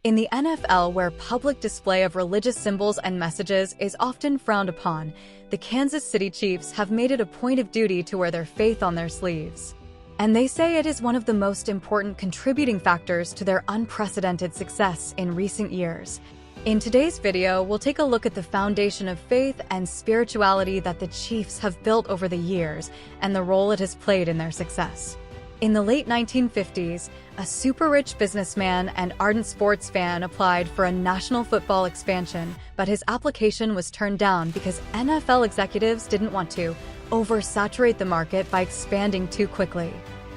In the NFL, where public display of religious symbols and messages is often frowned upon, the Kansas City Chiefs have made it a point of duty to wear their faith on their sleeves. And they say it is one of the most important contributing factors to their unprecedented success in recent years. In today's video, we'll take a look at the foundation of faith and spirituality that the Chiefs have built over the years and the role it has played in their success. In the late 1950s, a super-rich businessman and ardent sports fan applied for a National Football expansion, but his application was turned down because NFL executives didn't want to oversaturate the market by expanding too quickly.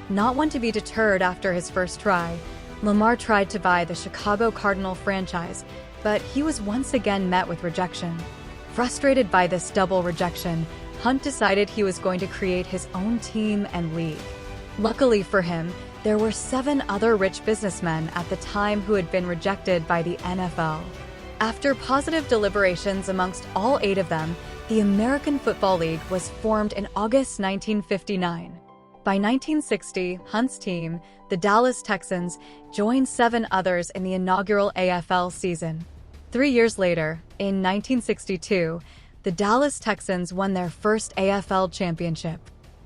Not one to be deterred after his first try, Lamar tried to buy the Chicago Cardinal franchise, but he was once again met with rejection. Frustrated by this double rejection, Hunt decided he was going to create his own team and league. Luckily for him, there were 7 other rich businessmen at the time who had been rejected by the NFL. After positive deliberations amongst all 8 of them, the American Football League was formed in August 1959. By 1960, Hunt's team, the Dallas Texans, joined 7 others in the inaugural AFL season. 3 years later, in 1962, the Dallas Texans won their first AFL championship.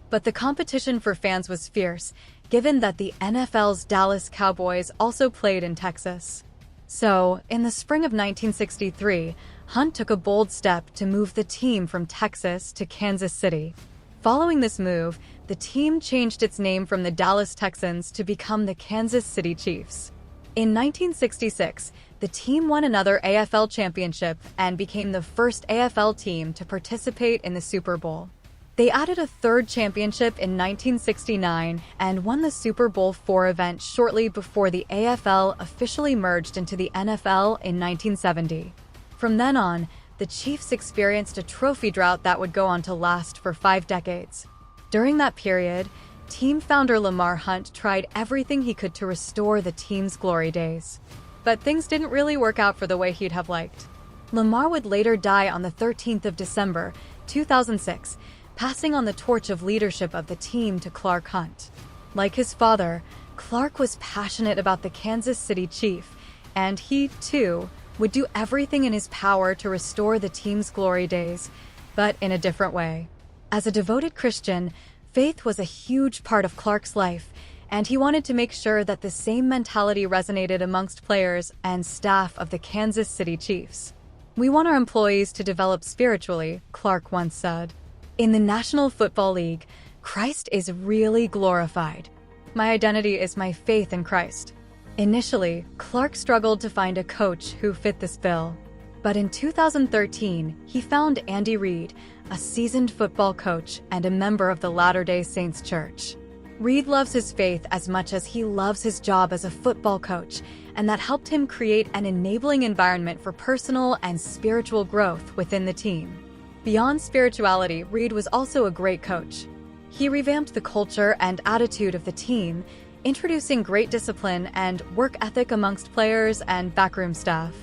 But the competition for fans was fierce, given that the NFL's Dallas Cowboys also played in Texas. So, in the spring of 1963, Hunt took a bold step to move the team from Texas to Kansas City. Following this move, the team changed its name from the Dallas Texans to become the Kansas City Chiefs. In 1966, the team won another AFL championship and became the first AFL team to participate in the Super Bowl. They added a 3rd championship in 1969 and won the Super Bowl IV event shortly before the AFL officially merged into the NFL in 1970. From then on, the Chiefs experienced a trophy drought that would go on to last for 5 decades. During that period, team founder Lamar Hunt tried everything he could to restore the team's glory days. But things didn't really work out for the way he'd have liked. Lamar would later die on the 13th of December, 2006, passing on the torch of leadership of the team to Clark Hunt. Like his father, Clark was passionate about the Kansas City Chief, and he, too, would do everything in his power to restore the team's glory days, but in a different way. As a devoted Christian, faith was a huge part of Clark's life, and he wanted to make sure that the same mentality resonated amongst players and staff of the Kansas City Chiefs. "We want our employees to develop spiritually," Clark once said. "In the National Football League, Christ is really glorified. My identity is my faith in Christ." Initially, Clark struggled to find a coach who fit this bill. But in 2013, he found Andy Reid, a seasoned football coach and a member of the Latter-day Saints Church. Reid loves his faith as much as he loves his job as a football coach, and that helped him create an enabling environment for personal and spiritual growth within the team. Beyond spirituality, Reid was also a great coach. He revamped the culture and attitude of the team, introducing great discipline and work ethic amongst players and backroom staff.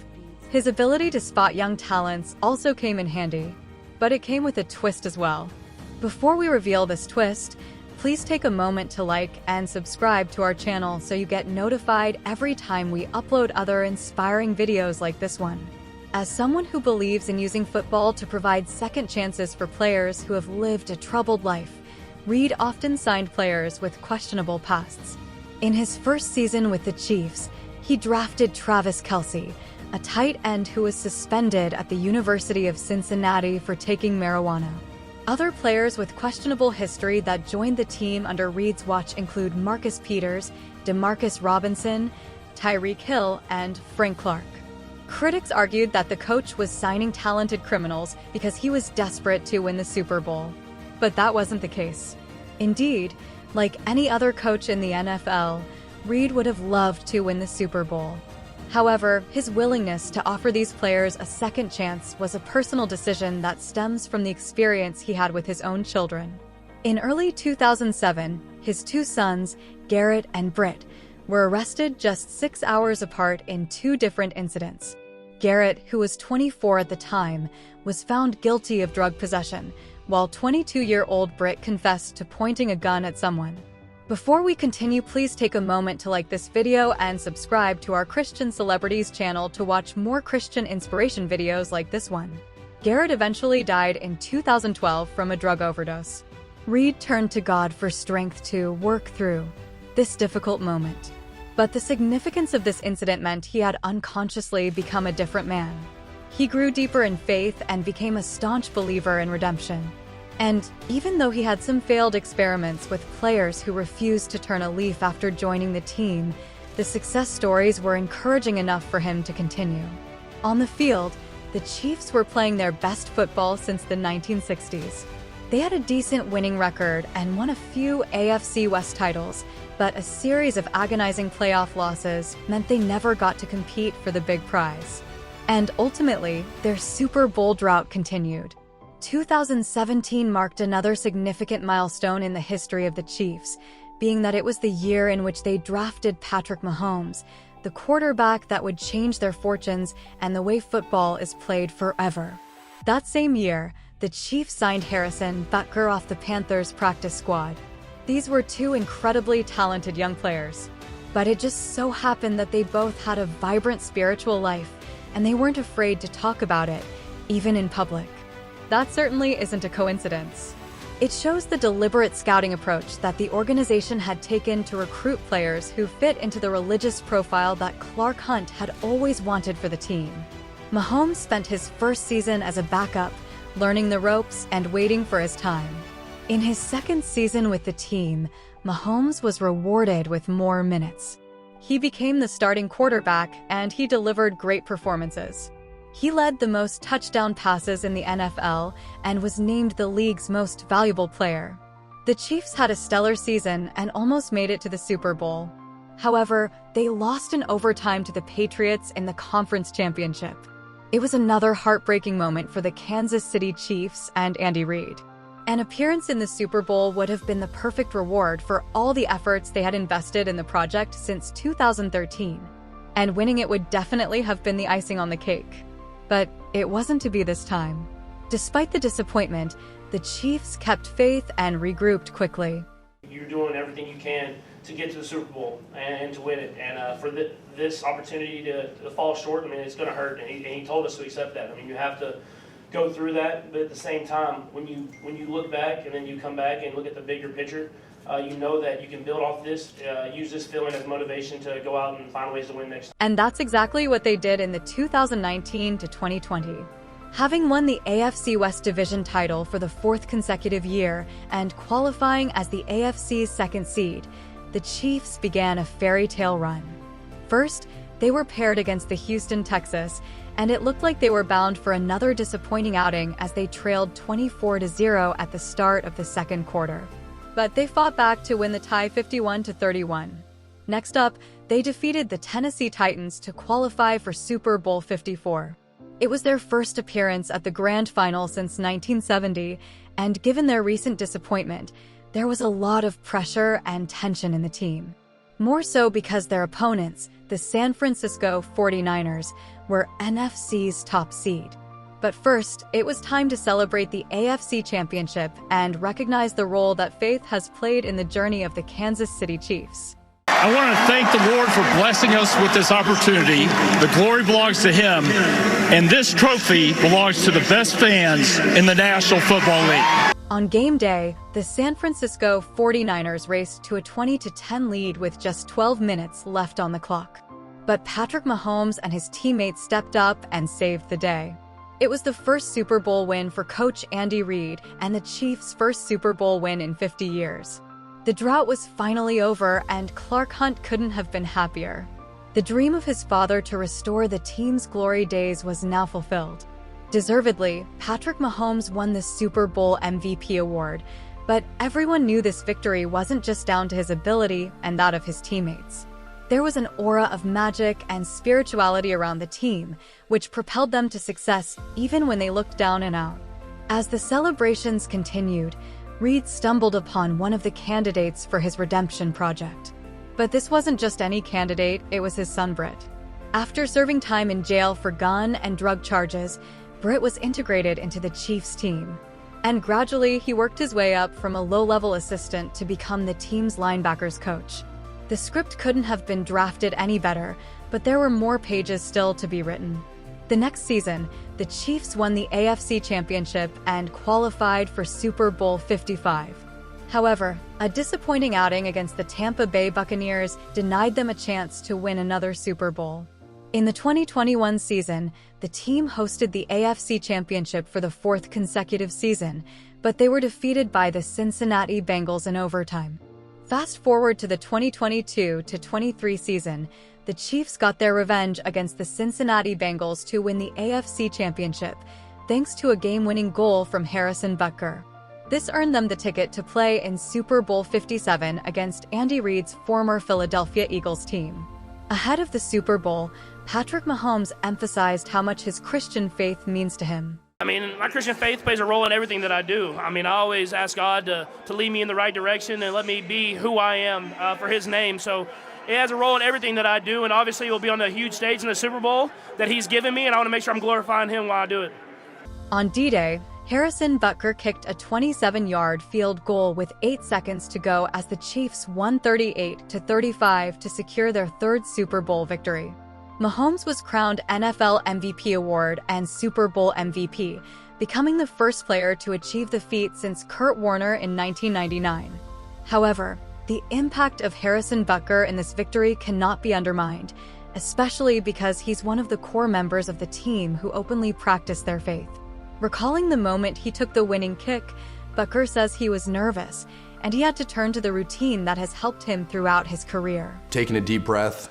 His ability to spot young talents also came in handy, but it came with a twist as well. Before we reveal this twist, please take a moment to like and subscribe to our channel so you get notified every time we upload other inspiring videos like this one. As someone who believes in using football to provide second chances for players who have lived a troubled life, Reid often signed players with questionable pasts. In his first season with the Chiefs, he drafted Travis Kelce, a tight end who was suspended at the University of Cincinnati for taking marijuana. Other players with questionable history that joined the team under Reid's watch include Marcus Peters, DeMarcus Robinson, Tyreek Hill, and Frank Clark. Critics argued that the coach was signing talented criminals because he was desperate to win the Super Bowl. But that wasn't the case. Indeed, like any other coach in the NFL, Reid would have loved to win the Super Bowl. However, his willingness to offer these players a second chance was a personal decision that stems from the experience he had with his own children. In early 2007, his 2 sons, Garrett and Brit, were arrested just 6 hours apart in 2 different incidents. Garrett, who was 24 at the time, was found guilty of drug possession, while 22-year-old Brit confessed to pointing a gun at someone. Before we continue, please take a moment to like this video and subscribe to our Christian Celebrities channel to watch more Christian inspiration videos like this one. Garrett eventually died in 2012 from a drug overdose. Reid turned to God for strength to work through this difficult moment. But the significance of this incident meant he had unconsciously become a different man. He grew deeper in faith and became a staunch believer in redemption. And even though he had some failed experiments with players who refused to turn a leaf after joining the team, the success stories were encouraging enough for him to continue. On the field, the Chiefs were playing their best football since the 1960s. They had a decent winning record and won a few AFC West titles, but a series of agonizing playoff losses meant they never got to compete for the big prize. And ultimately, their Super Bowl drought continued. 2017 marked another significant milestone in the history of the Chiefs, being that it was the year in which they drafted Patrick Mahomes, the quarterback that would change their fortunes and the way football is played forever. That same year, the Chiefs signed Harrison Butker off the Panthers practice squad. These were two incredibly talented young players, but it just so happened that they both had a vibrant spiritual life, and they weren't afraid to talk about it, even in public. That certainly isn't a coincidence. It shows the deliberate scouting approach that the organization had taken to recruit players who fit into the religious profile that Brit Hunt had always wanted for the team. Mahomes spent his first season as a backup, learning the ropes and waiting for his time. In his second season with the team, Mahomes was rewarded with more minutes. He became the starting quarterback, and he delivered great performances. He led the most touchdown passes in the NFL and was named the league's most valuable player. The Chiefs had a stellar season and almost made it to the Super Bowl. However, they lost in overtime to the Patriots in the conference championship. It was another heartbreaking moment for the Kansas City Chiefs and Andy Reid. An appearance in the Super Bowl would have been the perfect reward for all the efforts they had invested in the project since 2013, and winning it would definitely have been the icing on the cake. But it wasn't to be this time. Despite the disappointment, the Chiefs kept faith and regrouped quickly. You're doing everything you can to get to the Super Bowl and to win it. And for this opportunity to fall short, I mean, it's going to hurt. And he told us to accept that. I mean, you have to go through that. But at the same time, when you look back and then you come back and look at the bigger picture, you know that you can build off this, use this feeling as motivation to go out and find ways to win next time. And that's exactly what they did in the 2019 to 2020. Having won the AFC West Division title for the fourth consecutive year and qualifying as the AFC's second seed, the Chiefs began a fairy tale run. First, they were paired against the Houston Texans, and it looked like they were bound for another disappointing outing as they trailed 24-0 at the start of the second quarter. But they fought back to win the tie 51-31. Next up, they defeated the Tennessee Titans to qualify for Super Bowl 54. It was their first appearance at the grand final since 1970, and given their recent disappointment, there was a lot of pressure and tension in the team. More so because their opponents, the San Francisco 49ers, were NFC's top seed. But first, it was time to celebrate the AFC Championship and recognize the role that faith has played in the journey of the Kansas City Chiefs. I want to thank the Lord for blessing us with this opportunity. The glory belongs to Him, and this trophy belongs to the best fans in the National Football League. On game day, the San Francisco 49ers raced to a 20-10 lead with just 12 minutes left on the clock. But Patrick Mahomes and his teammates stepped up and saved the day. It was the first Super Bowl win for coach Andy Reid and the Chiefs' first Super Bowl win in 50 years. The drought was finally over, and Brit Hunt couldn't have been happier. The dream of his father to restore the team's glory days was now fulfilled. Deservedly, Patrick Mahomes won the Super Bowl MVP award, but everyone knew this victory wasn't just down to his ability and that of his teammates. There was an aura of magic and spirituality around the team, which propelled them to success even when they looked down and out. As the celebrations continued, Reid stumbled upon one of the candidates for his redemption project. But this wasn't just any candidate, it was his son Brit. After serving time in jail for gun and drug charges, Brit was integrated into the Chiefs team. And gradually, he worked his way up from a low-level assistant to become the team's linebackers coach. The script couldn't have been drafted any better, but there were more pages still to be written. The next season, the Chiefs won the AFC Championship and qualified for Super Bowl 55. However, a disappointing outing against the Tampa Bay Buccaneers denied them a chance to win another Super Bowl. In the 2021 season, the team hosted the AFC Championship for the fourth consecutive season, but they were defeated by the Cincinnati Bengals in overtime. Fast forward to the 2022-23 season, the Chiefs got their revenge against the Cincinnati Bengals to win the AFC Championship, thanks to a game-winning goal from Harrison Butker. This earned them the ticket to play in Super Bowl 57 against Andy Reid's former Philadelphia Eagles team. Ahead of the Super Bowl, Patrick Mahomes emphasized how much his Christian faith means to him. I mean, my Christian faith plays a role in everything that I do. I mean, I always ask God to lead me in the right direction and let me be who I am for His name. So it has a role in everything that I do, and obviously it will be on the huge stage in the Super Bowl that He's given me, and I want to make sure I'm glorifying Him while I do it. On D-Day, Harrison Butker kicked a 27-yard field goal with 8 seconds to go as the Chiefs won 38-35 to secure their third Super Bowl victory. Mahomes was crowned NFL MVP award and Super Bowl MVP, becoming the first player to achieve the feat since Kurt Warner in 1999. However, the impact of Harrison Butker in this victory cannot be undermined, especially because he's one of the core members of the team who openly practice their faith. Recalling the moment he took the winning kick, Butker says he was nervous, and he had to turn to the routine that has helped him throughout his career. Taking a deep breath,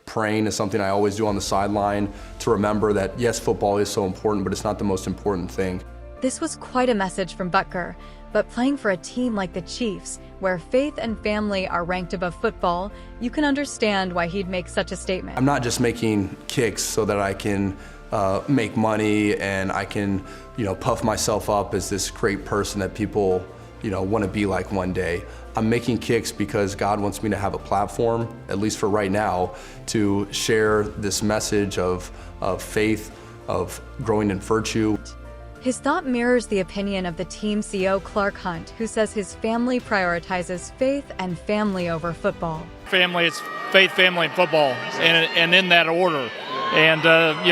praying is something I always do on the sideline to remember that, yes, football is so important, but it's not the most important thing. This was quite a message from Butker, but playing for a team like the Chiefs, where faith and family are ranked above football, you can understand why he'd make such a statement. I'm not just making kicks so that I can make money and I can, puff myself up as this great person that people, want to be like one day. I'm making kicks because God wants me to have a platform, at least for right now, to share this message of faith, of growing in virtue. His thought mirrors the opinion of the team CEO Clark Hunt, who says his family prioritizes faith and family over football. Family, it's faith, family, and football, and in that order. And,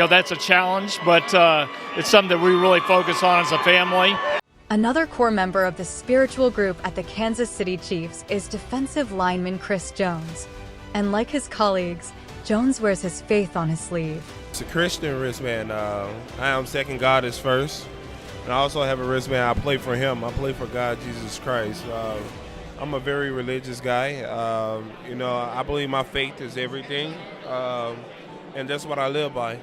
that's a challenge, but it's something that we really focus on as a family. Another core member of the spiritual group at the Kansas City Chiefs is defensive lineman Chris Jones. And like his colleagues, Jones wears his faith on his sleeve. It's a Christian wristband. I am second God is first. And I also have a wristband. I play for Him. I play for God, Jesus Christ. I'm a very religious guy. I believe my faith is everything. And that's what I live by.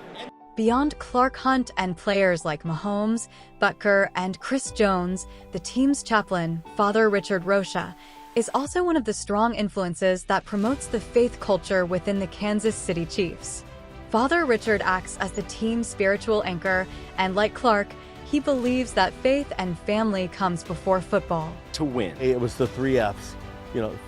Beyond Clark Hunt and players like Mahomes, Butker, and Chris Jones, the team's chaplain, Father Richard Rocha, is also one of the strong influences that promotes the faith culture within the Kansas City Chiefs. Father Richard acts as the team's spiritual anchor, and like Clark, he believes that faith and family comes before football. To win. It was the 3 F's.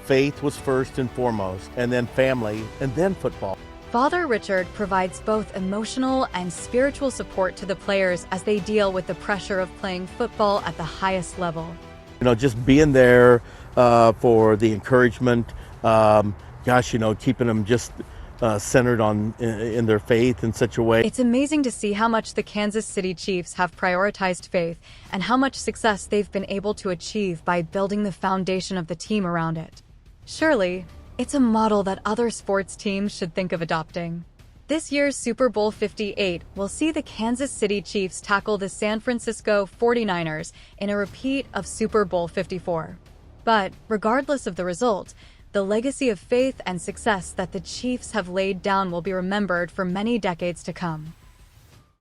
Faith was first and foremost, and then family, and then football. Father Richard provides both emotional and spiritual support to the players as they deal with the pressure of playing football at the highest level. Just being there for the encouragement, keeping them just centered in their faith in such a way. It's amazing to see how much the Kansas City Chiefs have prioritized faith and how much success they've been able to achieve by building the foundation of the team around it. Surely, it's a model that other sports teams should think of adopting. This year's Super Bowl 58 will see the Kansas City Chiefs tackle the San Francisco 49ers in a repeat of Super Bowl 54. But, regardless of the result, the legacy of faith and success that the Chiefs have laid down will be remembered for many decades to come.